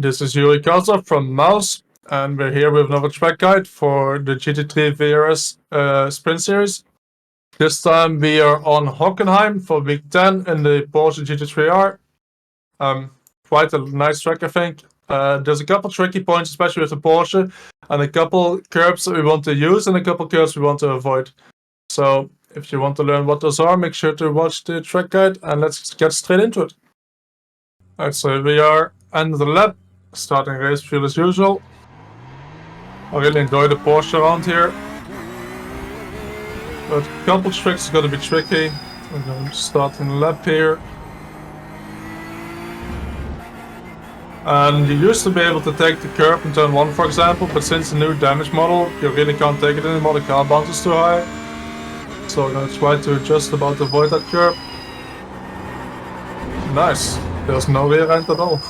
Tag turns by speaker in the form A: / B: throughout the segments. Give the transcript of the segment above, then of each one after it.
A: This is Yuri from Mouse, and we're here with another track guide for the GT3R Sprint Series. This time we are on Hockenheim for week 10 in the Porsche GT3R. Quite a nice track, I think. There's a couple tricky points, especially with the Porsche, and a couple curbs that we want to use and a couple curbs we want to avoid. So if you want to learn what those are, make sure to watch the track guide, and let's get straight into it. Alright, so we are end of the lap, starting race field as usual. I really enjoy the Porsche around here, but a couple tricks are going to be tricky. We're going to start in the lap here. And you used to be able to take the curb in turn 1, for example, but since the new damage model, you really can't take it anymore. The car bounces too high. So I'm going to try to just about avoid that curb. Nice. There's no rear end at all.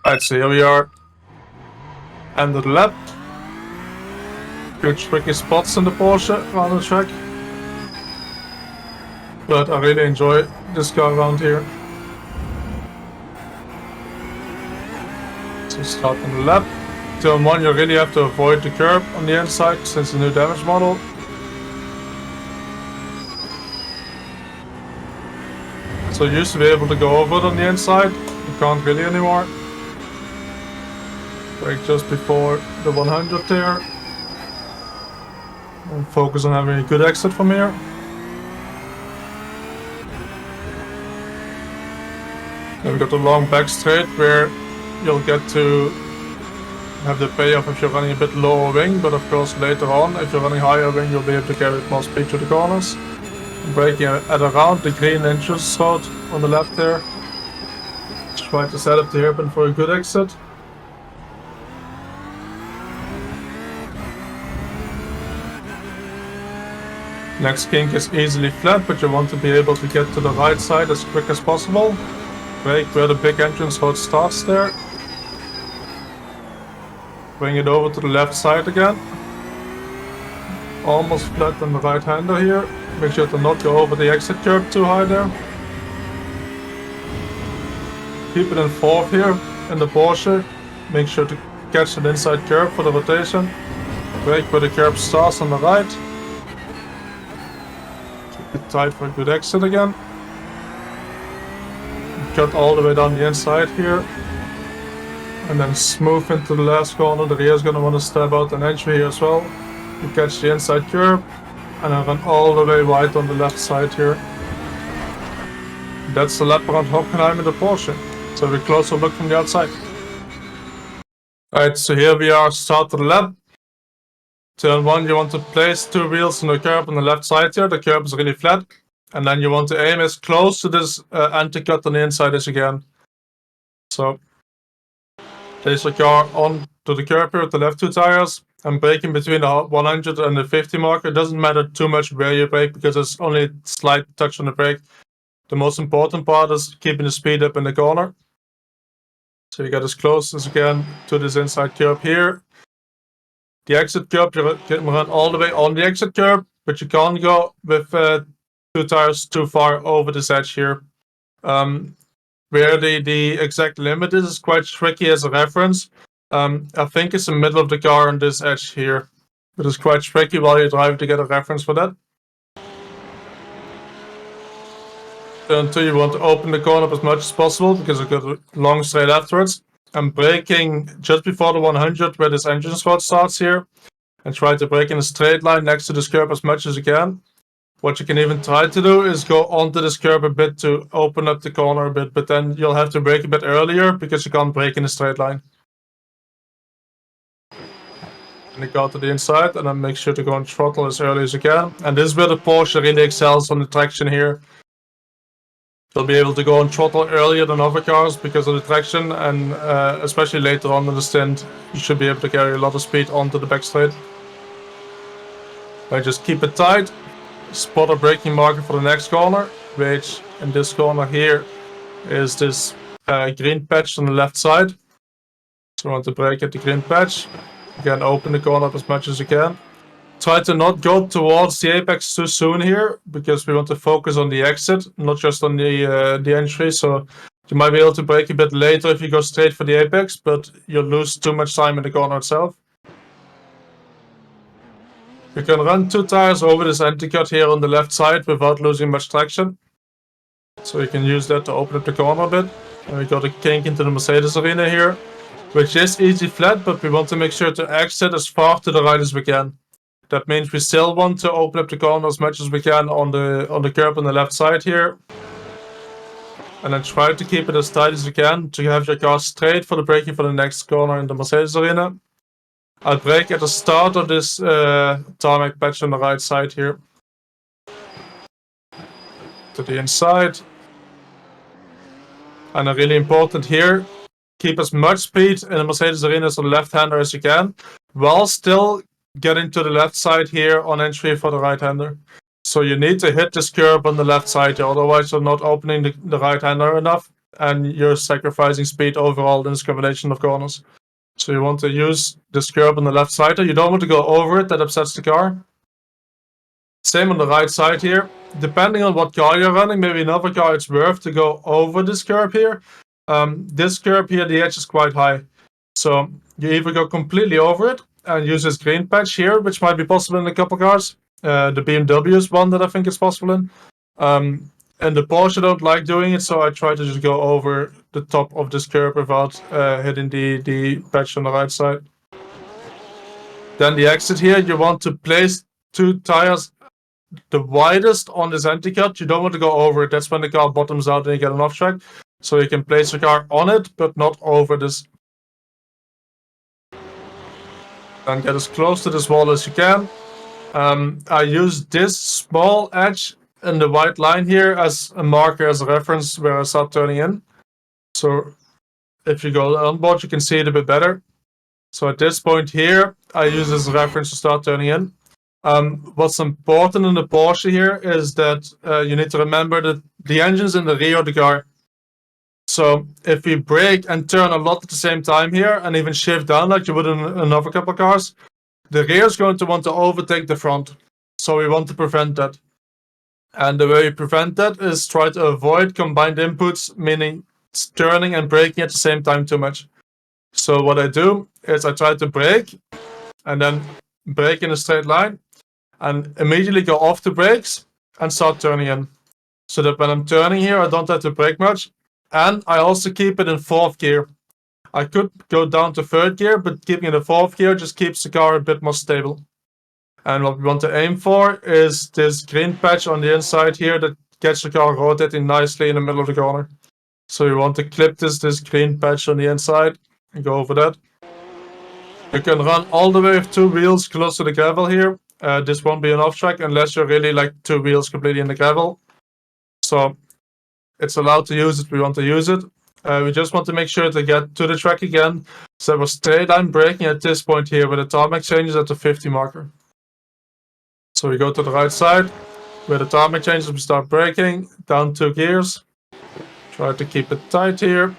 A: Alright, so here we are. End of the lap. Good tricky spots in the Porsche around the track. But I really enjoy this car around here. So start in the lap. Turn 1 you really have to avoid the curb on the inside since the new damage model. So you used to be able to go over it on the inside, you can't really anymore. Brake just before the 100 there. And focus on having a good exit from here. Then we got the long back straight where you'll get to have the payoff if you're running a bit lower wing, but of course later on, if you're running higher wing, you'll be able to carry more speed to the corners. Braking at around the green entrance road on the left there. Try to set up the hairpin for a good exit. Next kink is easily flat, but you want to be able to get to the right side as quick as possible. Brake where the big entrance road starts there. Bring it over to the left side again. Almost flat on the right hander here. Make sure to not go over the exit curb too high there. Keep it in 4th here in the Porsche. Make sure to catch an inside curb for the rotation. Brake where the curb starts on the right. Keep it tight for a good exit again. Cut all the way down the inside here. And then smooth into the last corner. The rear is going to want to step out an entry here as well. You catch the inside curb. And then run all the way wide on the left side here. That's the lap around Hockenheim in the Porsche. So we closer look from the outside. Alright, so here we are, start the lap. Turn 1 you want to place 2 wheels on the curb on the left side here. The curb is really flat. And then you want to aim as close to this anti-cut on the inside as you can. So place your car on to the curb here with the left 2 tires. And braking between the 100 and the 50 mark. It doesn't matter too much where you brake because there's only a slight touch on the brake. The most important part is keeping the speed up in the corner. So you get as close as you can to this inside curb here. The exit curb, you can run all the way on the exit curb, but you can't go with 2 tires too far over this edge here. Where the exact limit is quite tricky as a reference. I think it's the middle of the car on this edge here. But it's quite tricky while you're driving to get a reference for that. Turn 2 you want to open the corner up as much as possible because you've got a long straight afterwards. I'm braking just before the 100 where this entrance road starts here. And try to brake in a straight line next to this curb as much as you can. What you can even try to do is go onto this curb a bit to open up the corner a bit. But then you'll have to brake a bit earlier because you can't brake in a straight line. And you go to the inside and then make sure to go on throttle as early as you can. And this is where the Porsche really excels on the traction here. You'll be able to go on throttle earlier than other cars because of the traction, and especially later on in the stint, you should be able to carry a lot of speed onto the back straight. But just keep it tight. Spot a braking marker for the next corner, which in this corner here is this green patch on the left side. So you want to brake at the green patch. Again, open the corner up as much as you can. Try to not go towards the apex too soon here, because we want to focus on the exit, not just on the entry. So You might be able to brake a bit later if you go straight for the apex, but you'll lose too much time in the corner itself. You can run 2 tires over this anti-cut here on the left side without losing much traction. So you can use that to open up the corner a bit. And we got a kink into the Mercedes arena here, which is easy flat, but we want to make sure to exit as far to the right as we can. That means we still want to open up the corner as much as we can on the curb on the left side here. And then try to keep it as tight as you can to have your car straight for the braking for the next corner in the Mercedes arena. I'll brake at the start of this tarmac patch on the right side here. To the inside. And really important here, keep as much speed in the Mercedes arena as the left-hander as you can, while still getting to the left side here on entry for the right-hander. So you need to hit this curb on the left side, otherwise you're not opening the right-hander enough, and you're sacrificing speed overall in this combination of corners. So you want to use this curb on the left side. You don't want to go over it, that upsets the car. Same on the right side here. Depending on what car you're running, maybe another car, it's worth to go over this curb here. This curb here, the edge is quite high. So you either go completely over it and use this green patch here, which might be possible in a couple cars. The BMW is one that I think is possible in. And the Porsche don't like doing it, so I try to just go over the top of this curb without hitting the patch on the right side. Then the exit here, you want to place 2 tires the widest on this anti-cut. You don't want to go over it. That's when the car bottoms out and you get an off track. So you can place your car on it, but not over this. Then get as close to this wall as you can. I use this small edge in the white line here as a marker, as a reference where I start turning in. So if you go on board, you can see it a bit better. So at this point here, I use this as a reference to start turning in. What's important in the Porsche here is that you need to remember that the engine's in the rear of the car. So if we brake and turn a lot at the same time here and even shift down like you would in another couple of cars, the rear is going to want to overtake the front. So we want to prevent that. And the way you prevent that is try to avoid combined inputs, meaning turning and braking at the same time too much. So what I do is I try to brake and then brake in a straight line and immediately go off the brakes and start turning in. So that when I'm turning here, I don't have to brake much. And I also keep it in 4th gear. I could go down to 3rd gear, but keeping it in 4th gear just keeps the car a bit more stable. And what we want to aim for is this green patch on the inside here that gets the car rotating nicely in the middle of the corner. So you want to clip this green patch on the inside and go over that. You can run all the way with 2 wheels close to the gravel here. This won't be an off track unless you're really like 2 wheels completely in the gravel. So it's allowed to use it, we want to use it. We just want to make sure to get to the track again. So we're straight line braking at this point here where the tarmac changes at the 50 marker. So we go to the right side, where the tarmac changes, we start braking, down 2 gears. Try to keep it tight here.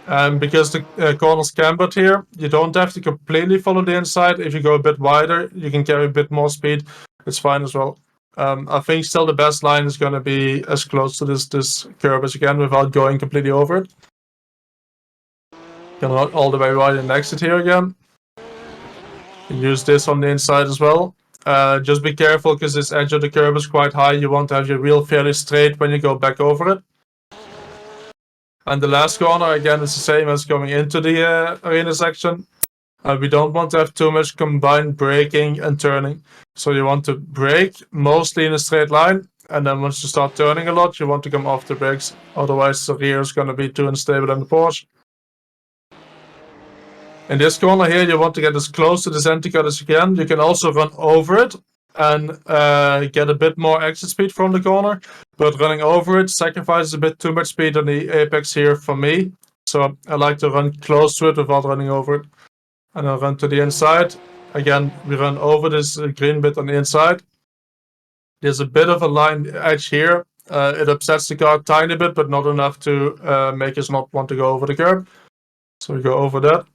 A: And because the corner's cambered here, you don't have to completely follow the inside. If you go a bit wider, you can carry a bit more speed. It's fine as well. I think still the best line is going to be as close to this curve as you can without going completely over it. You can run all the way wide and exit here again. You can use this on the inside as well. Just be careful because this edge of the curve is quite high. You want to have your wheel fairly straight when you go back over it. And the last corner, again, is the same as going into the arena section. We don't want to have too much combined braking and turning. So you want to brake mostly in a straight line. And then once you start turning a lot, you want to come off the brakes. Otherwise, the rear is going to be too unstable in the Porsche. In this corner here, you want to get as close to the anti-cut as you can. You can also run over it and get a bit more exit speed from the corner. But running over it sacrifices a bit too much speed on the apex here for me. So I like to run close to it without running over it. And I'll run to the inside. Again, we run over this green bit on the inside. There's a bit of a line edge here. It upsets the car a tiny bit, but not enough to make us not want to go over the curb. So we go over that.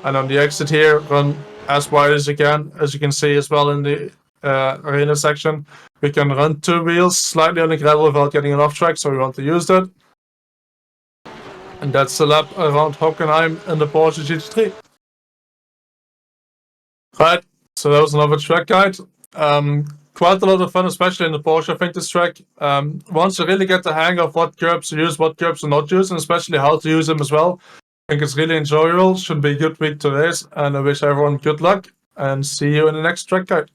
A: And on the exit here, run as wide as you can. As you can see as well in the arena section, we can run 2 wheels slightly on the gravel without getting an off track, so we want to use that. And that's the lap around Hockenheim in the Porsche GT3. Right, so that was another track guide. Quite a lot of fun, especially in the Porsche, I think, this track. Once you really get the hang of what curbs to use, what curbs to not use, and especially how to use them as well, I think it's really enjoyable. Should be a good week to race, and I wish everyone good luck, and see you in the next track guide.